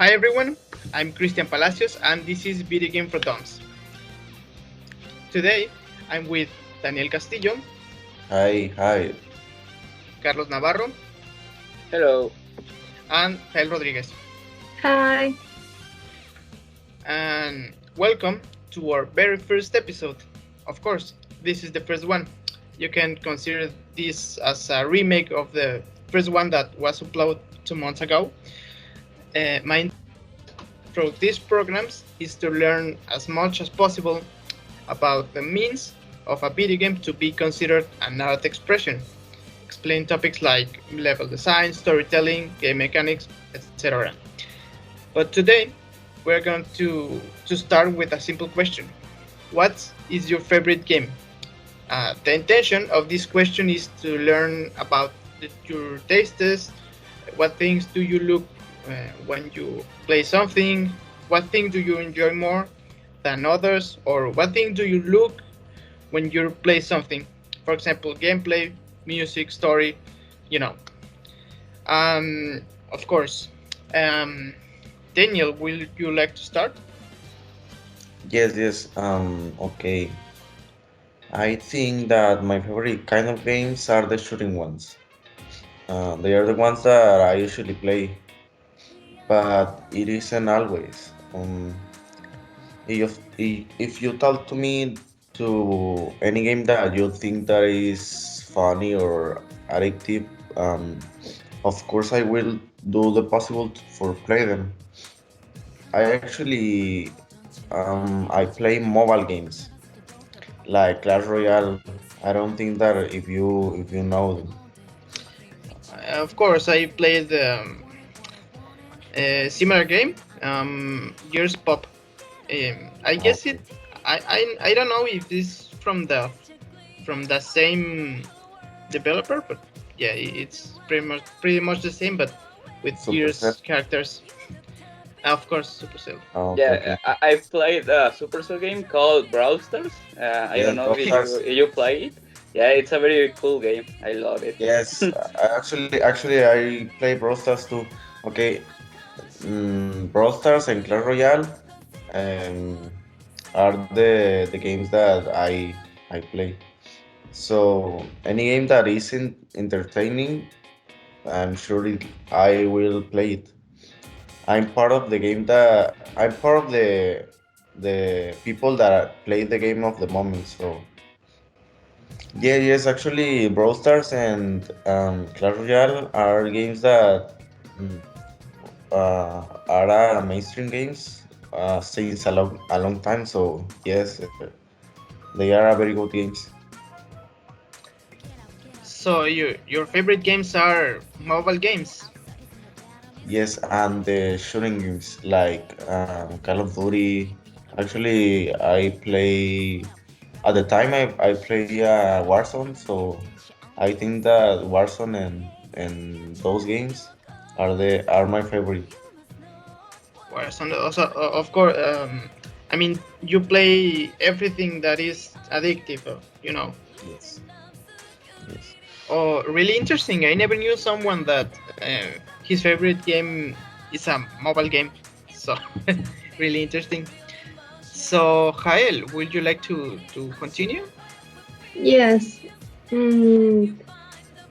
Hi everyone, I'm Christian Palacios and this is Videogames 4dumbz. Today I'm with Daniel Castillo, Hi. Carlos Navarro, Hello. and Jael Rodríguez. Hi. And welcome to our very first episode. Of course, this is the first one. You can consider this as a remake of the first one that was uploaded 2 months ago. My intention through these programs is to learn as much as possible about the means of a video game to be considered an art expression. Explain topics like level design, storytelling, game mechanics, etc. But today we're going to start with a simple question. What is your favorite game? The intention of this question is to learn about your tastes. What things do you look when you play something? What thing do you enjoy more than others? Or what thing do you look when you play something? For example, gameplay, music, story, you know. Of course. Daniel, will you like to start? Yes. Okay. I think that my favorite kind of games are the shooting ones. They are the ones that I usually play, but it isn't always. If you talk to me to any game that you think that is funny or addictive, of course I will do the possible for play them. I play mobile games like Clash Royale. I don't think that if you know them. Of course, I played a similar game, Gears Pop. I guess it. Okay. I don't know if this from the same developer, but yeah, it's pretty much the same, but with Supercell. Gears characters. Of course, Supercell. Okay. Yeah, I've played a Supercell game called Brawl Stars. I don't Yes, know Brawl if Stars. you play it. Yeah, it's a very cool game. I love it. Yes, actually, I play Brawl Stars too. Okay, Brawl Stars and Clash Royale um, are the games that I play. So any game that isn't entertaining, I will play it. I'm part of the people that play the game of the moment. So yes, actually, Brawl Stars and Clash Royale are games that mm, are mainstream games since a long time. So yes, they are very good games. So your favorite games are mobile games. Yes, and the shooting games like Call of Duty. Actually, I play at the time I play Warzone. So I think that Warzone and those games are my favorite. Whereas also, of course, I mean, you play everything that is addictive, Yes, yes. Oh, really interesting. I never knew someone that his favorite game is a mobile game. So, really interesting. So, Jael, would you like to continue? Yes. Mm,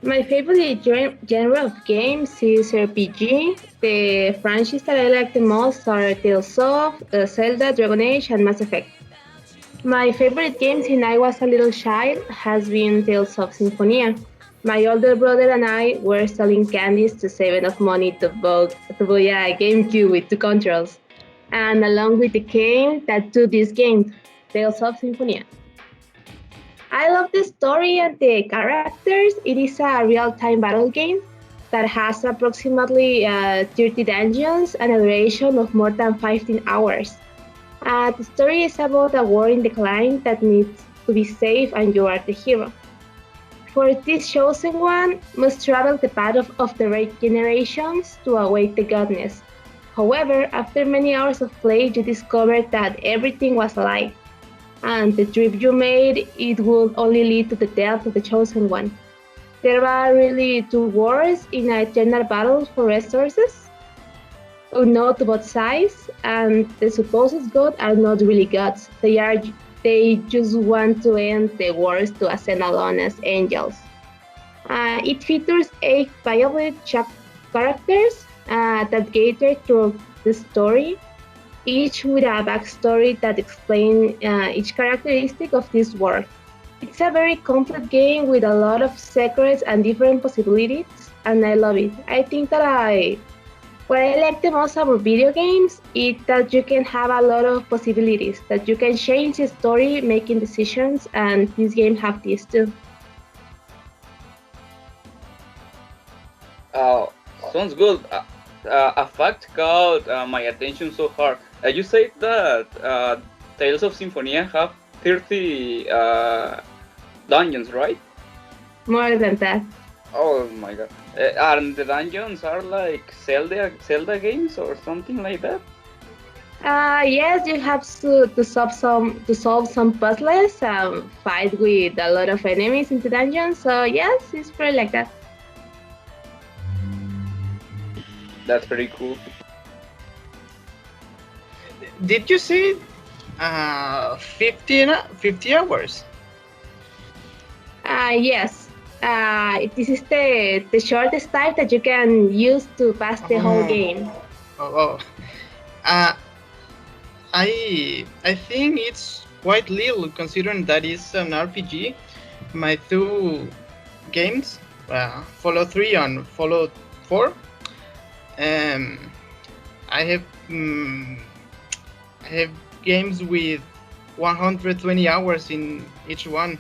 my favorite genre of games is RPG. The franchise that I like the most are Tales of, Zelda, Dragon Age, and Mass Effect. My favorite game since I was a little child has been Tales of Symphonia. My older brother and I were selling candies to save enough money to buy a GameCube with two controls, and along with the game that to this game, Tales of Symphonia. I love the story and the characters. It is a real-time battle game that has approximately 30 dungeons and a duration of more than 15 hours. The story is about a world in decline that needs to be saved, and you are the hero. For this chosen one, must travel the path of the right generations to await the goddess. However, after many hours of play, you discover that everything was a lie, and the trip you made, it would only lead to the death of the chosen one. There are really two wars in a eternal battle for resources. unknown to both sides, and the supposed gods are not really gods. They just want to end the wars to ascend alone as angels. It features 8 viable characters that cater through the story, each with a backstory that explains each characteristic of this world. It's a very complex game with a lot of secrets and different possibilities, and I love it. I think that what I like the most about video games is that you can have a lot of possibilities, that you can change the story, making decisions, and this game have this too. Uh, Sounds good. A fact caught my attention so hard. You said that Tales of Symphonia have 30 dungeons, right? More than that. Oh my god. And the dungeons are like Zelda games or something like that? Yes, you have to solve some puzzles, fight with a lot of enemies in the dungeon. So yes, it's pretty like that. That's pretty cool. Did you say 50 hours? Yes. This is the shortest time that you can use to pass the whole game. Oh. I think it's quite little considering that it's an RPG. My two games, Fallout 3 and Fallout 4. I have games with 120 hours in each one.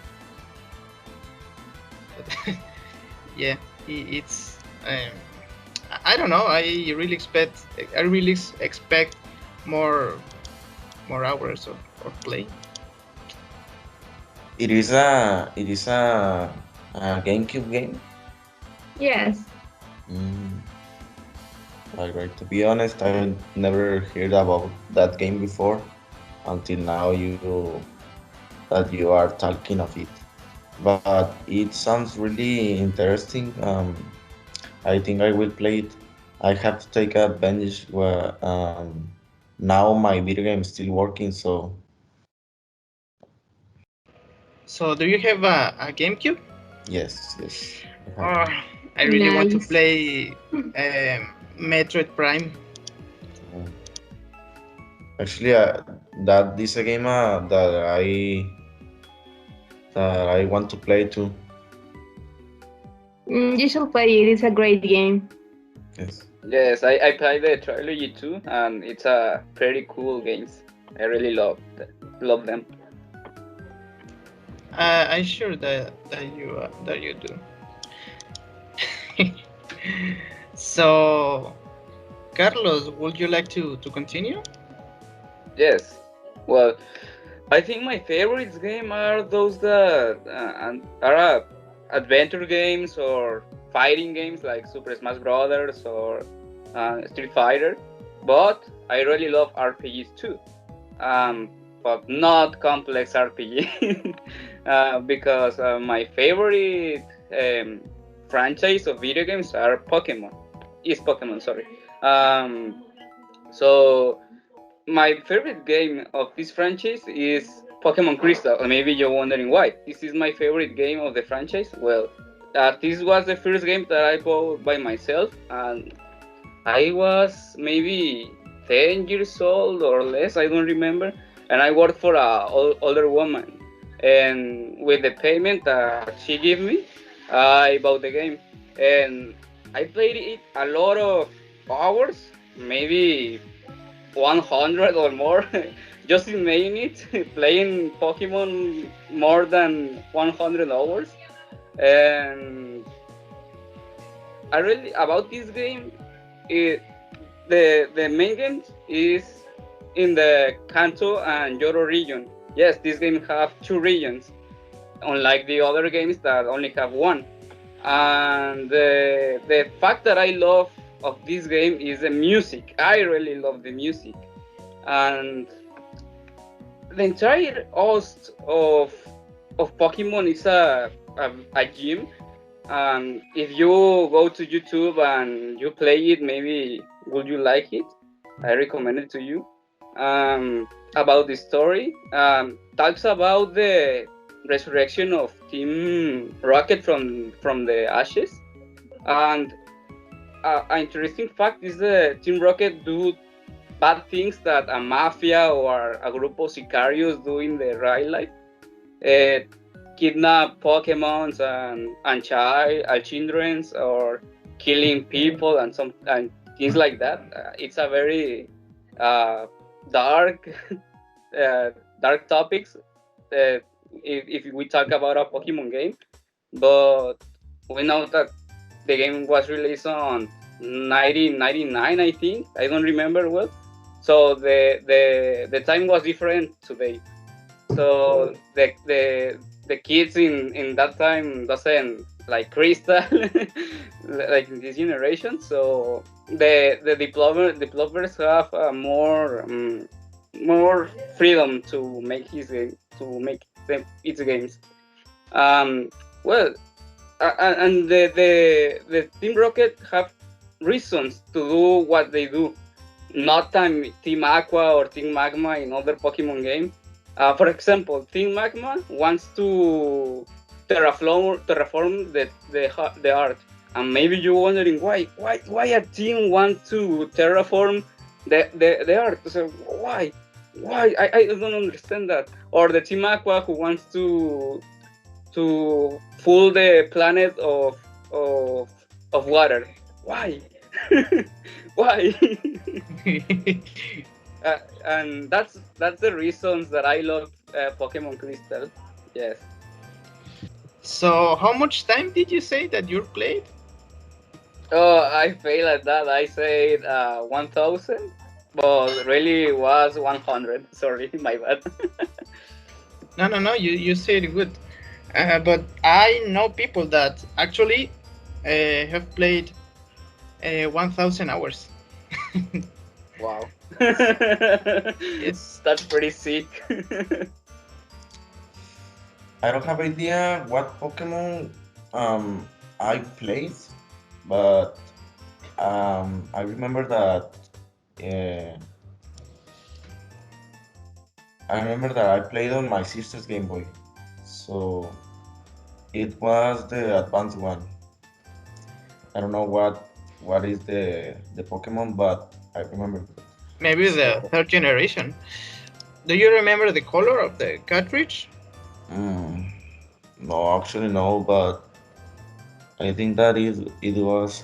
Yeah, it's. I don't know. I really expect more hours of play. It is a GameCube game. Yes. Right. To be honest, I never heard about that game before until now. That you are talking of it, but it sounds really interesting. I think I will play it. I have to take advantage where now my video game is still working. So Do you have a GameCube? yes. I really want to Nice. play Metroid Prime. Actually, that is a game that I want to play too. You should play it. It's a great game. Yes. Yes, I played the trilogy too, and it's a pretty cool games. I really love them. I'm sure that you do. So, Carlos, would you like to continue? Yes. Well, I think my favorites game are those that are adventure games or fighting games like Super Smash Brothers or Street Fighter. But I really love RPGs too, but not complex RPG, because my favorite franchise of video games are Pokemon. Is Pokemon, sorry. So my favorite game of this franchise is Pokemon Crystal. Maybe you're wondering why. This is my favorite game of the franchise. Well, this was the first game that I bought by myself, and I was maybe 10 years old or less, I don't remember. And I worked for a older woman. And with the payment that she gave me, I bought the game. And I played it a lot of hours, maybe 100 or more. Just imagine it, playing Pokemon more than 100 hours. And I really, about this game, the main game is in the Kanto and Johto region. Yes, this game have 2 regions, unlike the other games that only have 1. And the fact that I love of this game is the music. I really love the music, and the entire host of Pokemon is a gym. If you go to YouTube and you play it, maybe would you like it? I recommend it to you. About the story, talks about the resurrection of Team Rocket from the ashes, and an interesting fact is that Team Rocket do bad things that a mafia or a group of sicarios do in the real life. Uh, Kidnap Pokemons and childrens, or killing people and things like that. It's a very uh, dark uh, dark topics if we talk about a Pokemon game. But we know that the game was released on 1999, I think. I don't remember well. So the time was different today. So the kids in that time doesn't like Crystal like in this generation. So the developers have more freedom to make its games. Um, well, and the Team Rocket have reasons to do what they do, not Team Aqua or Team Magma in other Pokemon games. For example, Team Magma wants to terraform the Earth, and maybe you're wondering why a team wants to terraform the Earth. So why I don't understand that. Or the Team Aqua who wants to full the planet of water. Why? Why? And that's the reasons that I love Pokemon Crystal. Yes. So, how much time did you say that you played? Oh, I failed at that. I said 1,000, but really was 100. Sorry, my bad. No. You said good. But I know people that actually have played 1,000 hours. Wow. Yes. That's pretty sick. I don't have idea what Pokemon I played, but I remember that uh, I played on my sister's Game Boy, so it was the advanced one. I don't know what is the Pokemon, but I remember. Maybe the So, third generation. Do you remember the color of the cartridge? mm, no, actually no, but I think that it was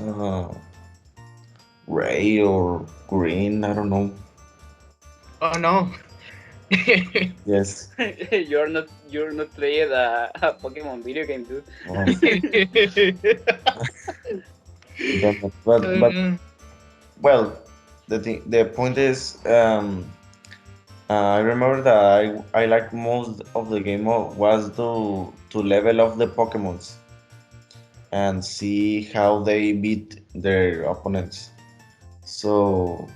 gray or green. I don't know. Oh no. Yes. you're not playing a Pokemon video game, dude. Um, but Uh, well, the point is, I remember that I like most of the game was to level up the Pokemons and see how they beat their opponents. So,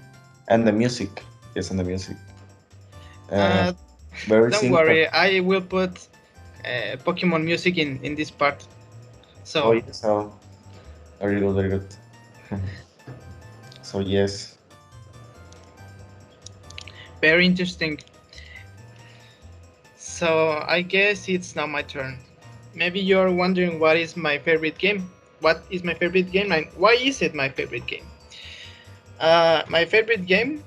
and the music, yes, and the music, uh, uh, very don't simple. worry, I will put Pokemon music in this part. Oh So, yes, so very good, very good. So yes, very interesting. So, I guess it's now my turn. Maybe you're wondering what is my favorite game? What is my favorite game and why is it my favorite game? My favorite game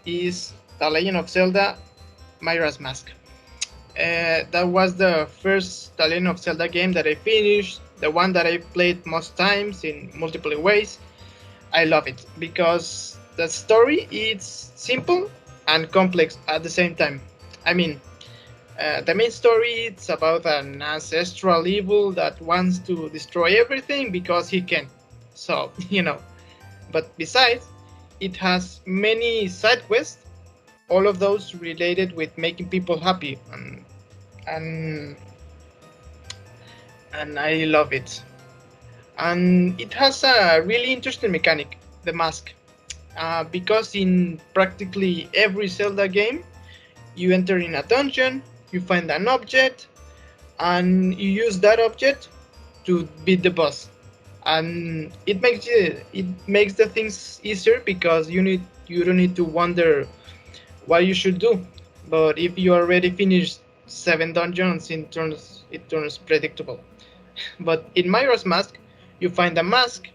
is The Legend of Zelda Majora's Mask. That was the first The Legend of Zelda game that I finished, the one that I played most times in multiple ways. I love it because the story is simple and complex at the same time. I mean, the main story it's about an ancestral evil that wants to destroy everything because he can. So, But besides, it has many side quests, all of those related with making people happy, and and I love it. And it has a really interesting mechanic, the mask, because in practically every Zelda game, you enter in a dungeon, you find an object, and you use that object to beat the boss. And it makes the things easier because you need you don't need to wonder what you should do. But if you already finished 7 dungeons, it turns predictable. But in Myra's Mask, you find a mask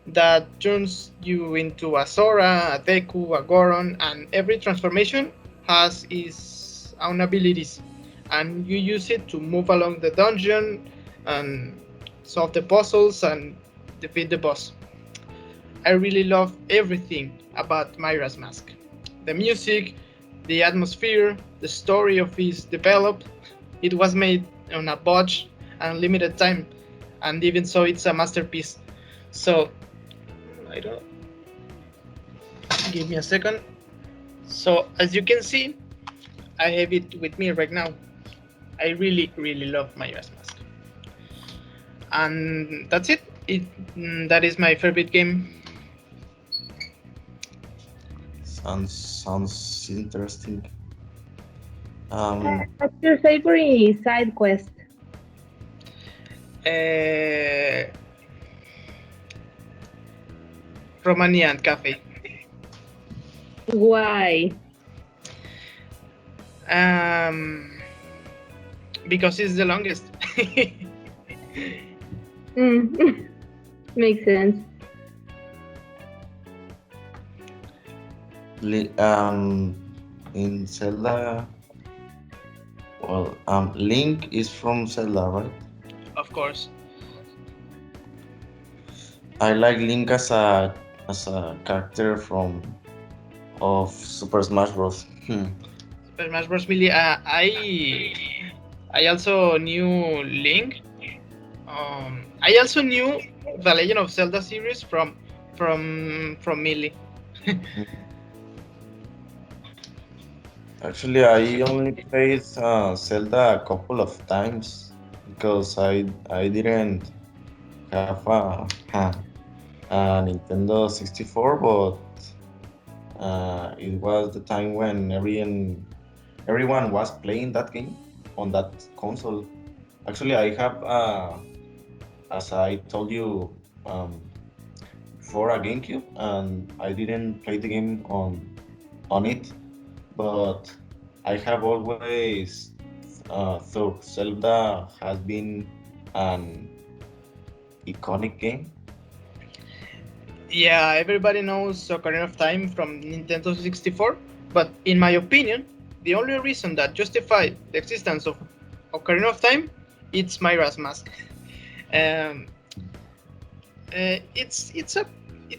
that turns you into a Sora, a Deku, a Goron, and every transformation has its own abilities, and you use it to move along the dungeon and solve the puzzles and defeat the boss. I really love everything about Myra's Mask. The music, the atmosphere, the story of its developed. It was made on a budget and limited time, and even so, it's a masterpiece. So, I don't. Give me a second. So, as you can see, I have it with me right now. I really, really love Myra's Mask, and that's it. That is my favorite game. Sounds interesting. What's your favorite side quest? Romania and Cafe. Why? Because it's the longest. Makes sense. In Zelda, well, Link is from Zelda, right? Of course. I like Link as a character of Super Smash Bros. Super Smash Bros. Melee. I also knew Link. I also knew the Legend of Zelda series from Melee. Actually, I only played Zelda a couple of times because I didn't have a Nintendo 64, but it was the time when everyone was playing that game on that console. Actually, I have, as I told you before, a GameCube, and I didn't play the game on it, but I have always thought Zelda has been an iconic game. Yeah, everybody knows Ocarina of Time from Nintendo 64, but in my opinion, the only reason that justified the existence of Ocarina of Time, it's Myra's Mask. It's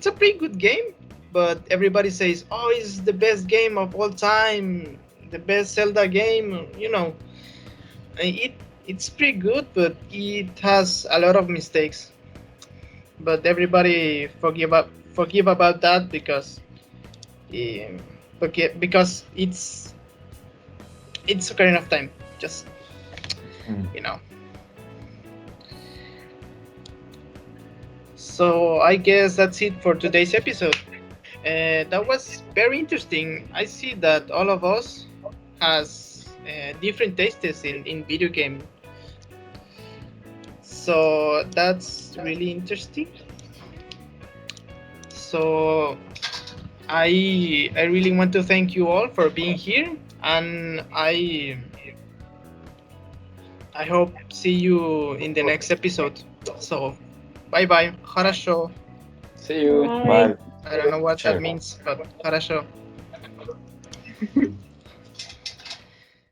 a pretty good game, but everybody says, "Oh, it's the best game of all time, the best Zelda game." It's pretty good, but it has a lot of mistakes. But everybody forgive about that because it's Ocarina of Time. Just you know. So I guess that's it for today's episode. That was very interesting. I see that all of us has different tastes in video game. So that's really interesting. So I really want to thank you all for being here, and I hope see you in the next episode. So bye bye. Harasho. See you. Bye. Bye. I don't know what Sure. that means, but harasho.